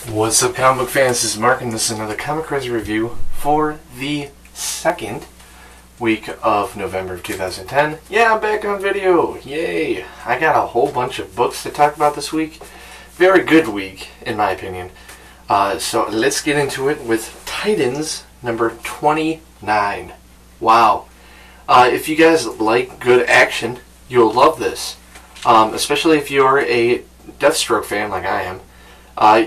What's up, comic book fans? This is Mark, and this is another Comic Crazy review for the second week of November of 2010. Yeah, I'm back on video. Yay! I got a whole bunch of books to talk about this week. Very good week, in my opinion. So let's get into it with Titans number 29. Wow. If you guys like good action, you'll love this. Especially if you're a Deathstroke fan like I am.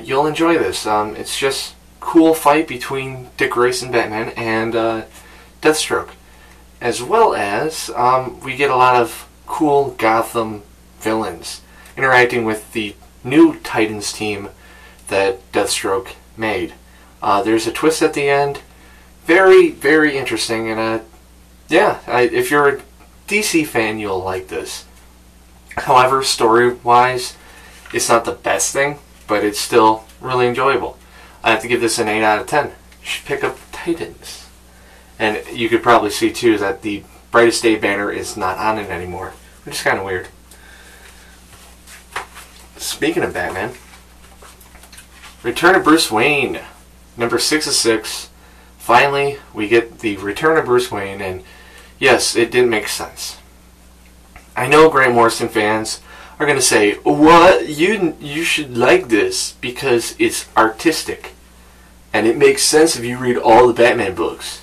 You'll enjoy this. It's just cool fight between Dick Grayson, Batman, and Deathstroke. As well as, we get a lot of cool Gotham villains interacting with the new Titans team that Deathstroke made. There's a twist at the end. Very, very interesting. And, if you're a DC fan, you'll like this. However, story-wise, it's not the best thing, but it's still really enjoyable. I have to give this an 8 out of 10. You should pick up Titans. And you could probably see, too, that the Brightest Day banner is not on it anymore, which is kind of weird. Speaking of Batman, Return of Bruce Wayne, number 6 of 6. Finally, we get the Return of Bruce Wayne, and yes, it didn't make sense. I know Grant Morrison fans are going to say, what? You should like this because it's artistic. And it makes sense if you read all the Batman books.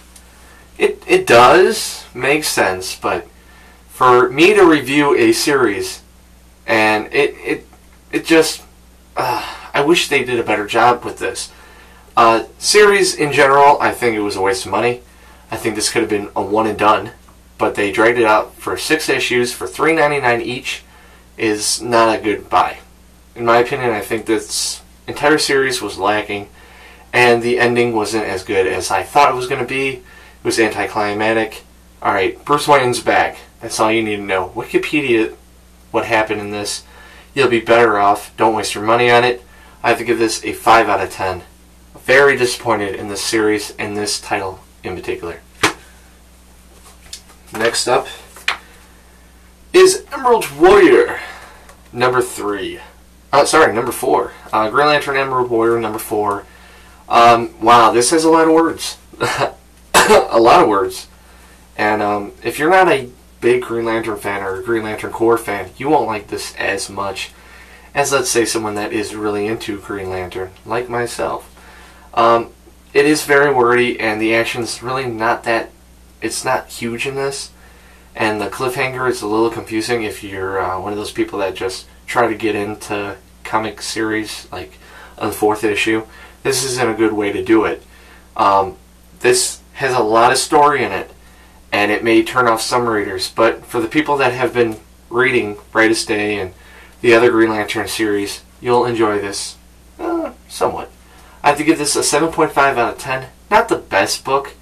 It does make sense, but for me to review a series, and it just, I wish they did a better job with this. Series in general, I think it was a waste of money. I think this could have been a one and done, but they dragged it out for 6 issues for $3.99 each. Is not a good buy. In my opinion, I think this entire series was lacking, and the ending wasn't as good as I thought it was going to be. It was anticlimactic. Alright, Bruce Wayne's back. That's all you need to know. Wikipedia what happened in this. You'll be better off. Don't waste your money on it. I have to give this a 5 out of 10. Very disappointed in this series and this title in particular. Next up is Emerald Warrior, number 3. Number 4. Green Lantern Emerald Warrior, number 4. Wow, this has a lot of words. A lot of words. And if you're not a big Green Lantern fan or a Green Lantern Corps fan, you won't like this as much as, let's say, someone that is really into Green Lantern, like myself. It is very wordy, and the action's really not that... It's not huge in this. And the cliffhanger is a little confusing if you're one of those people that just try to get into comic series, like on the 4th issue. This isn't a good way to do it. This has a lot of story in it, and it may turn off some readers, but for the people that have been reading Brightest Day and the other Green Lantern series, you'll enjoy this somewhat. I have to give this a 7.5 out of 10. Not the best book,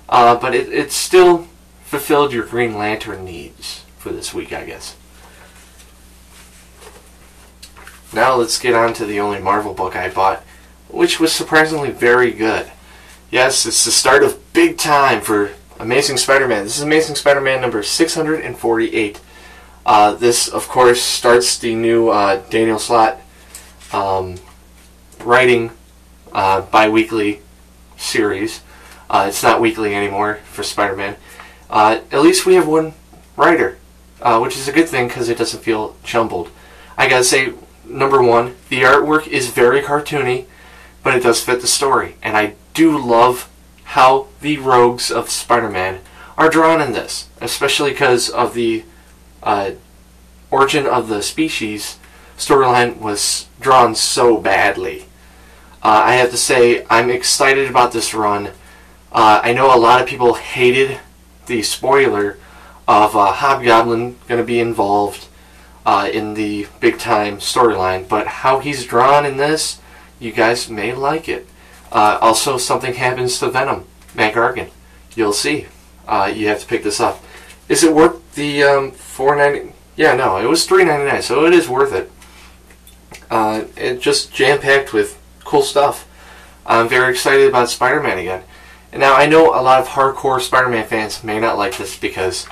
but it's still fulfilled your Green Lantern needs for this week, I guess. Now let's get on to the only Marvel book I bought, which was surprisingly very good. Yes, it's the start of big time for Amazing Spider-Man. This is Amazing Spider-Man number 648. This, of course, starts the new Daniel Slott writing bi-weekly series. It's not weekly anymore for Spider-Man. At least we have one writer, which is a good thing because it doesn't feel jumbled. I gotta say, number 1, the artwork is very cartoony, but it does fit the story. And I do love how the rogues of Spider-Man are drawn in this, especially because of the origin of the species storyline was drawn so badly. I have to say, I'm excited about this run. I know a lot of people hated the spoiler of Hobgoblin going to be involved in the big time storyline, but how he's drawn in this, you guys may like it. Also, something happens to Venom, Mac Gargan. You'll see. You have to pick this up. Is it worth the $4.90? Yeah, no, it was $3.99, so it is worth it. It's just jam-packed with cool stuff. I'm very excited about Spider-Man again. And now, I know a lot of hardcore Spider-Man fans may not like this because,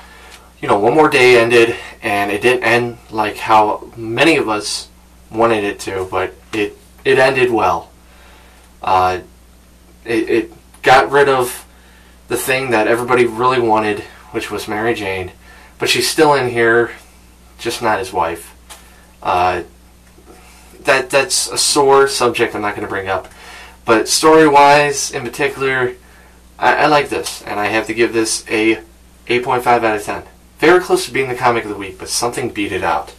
One More Day ended, and it didn't end like how many of us wanted it to, but it ended well. Uh, it got rid of the thing that everybody really wanted, which was Mary Jane, but she's still in here, just not his wife. That's a sore subject I'm not going to bring up. But story-wise, in particular, I like this, and I have to give this a 8.5 out of 10. Very close to being the comic of the week, but something beat it out.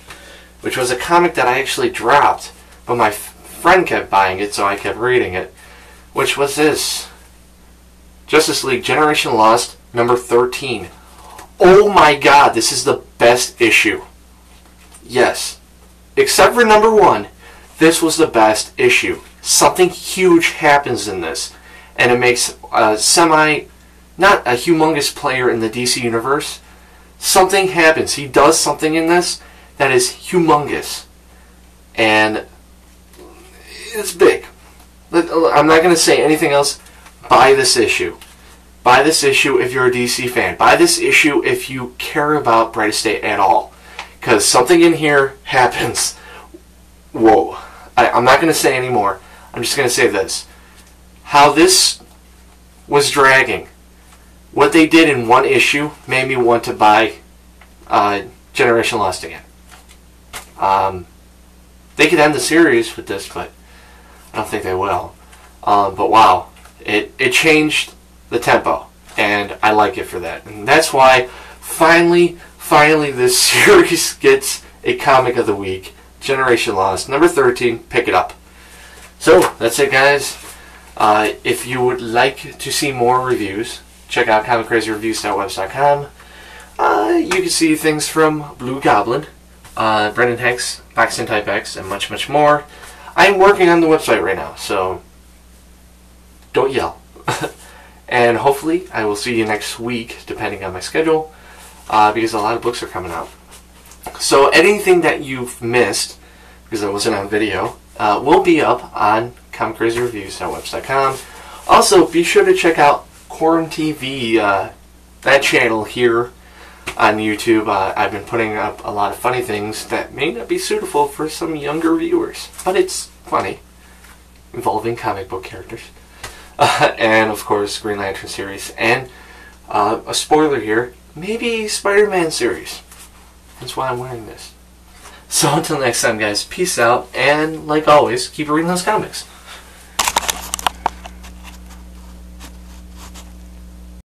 Which was a comic that I actually dropped, but my friend kept buying it, so I kept reading it. Which was this. Justice League Generation Lost, number 13. Oh my god, this is the best issue. Yes. Except for number 1, this was the best issue. Something huge happens in this, and it makes a not a humongous player in the DC universe. Something happens. He does something in this that is humongous, and it's big. I'm not going to say anything else. Buy this issue. Buy this issue if you're a DC fan. Buy this issue if you care about Brightest Day at all, because something in here happens. Whoa. I'm not going to say any more. I'm just going to say this. How this was dragging, what they did in one issue made me want to buy Generation Lost again. They could end the series with this, but I don't think they will. But wow, it changed the tempo, and I like it for that. And that's why finally this series gets a comic of the week. Generation Lost, number 13, pick it up. So, that's it, guys. If you would like to see more reviews, check out comiccrazyreviews.webs.com. You can see things from Blue Goblin, Brendan Heck's Boxing Type X, and much, much more. I'm working on the website right now, so don't yell. And hopefully, I will see you next week, depending on my schedule, because a lot of books are coming out. So anything that you've missed, because I wasn't on video, will be up on comiccrazyreviews.webs.com. Also, be sure to check out Quorum TV, that channel here on YouTube. I've been putting up a lot of funny things that may not be suitable for some younger viewers, but it's funny, involving comic book characters. And, of course, Green Lantern series. And a spoiler here, maybe Spider-Man series. That's why I'm wearing this. So until next time, guys, peace out, and like always, keep reading those comics.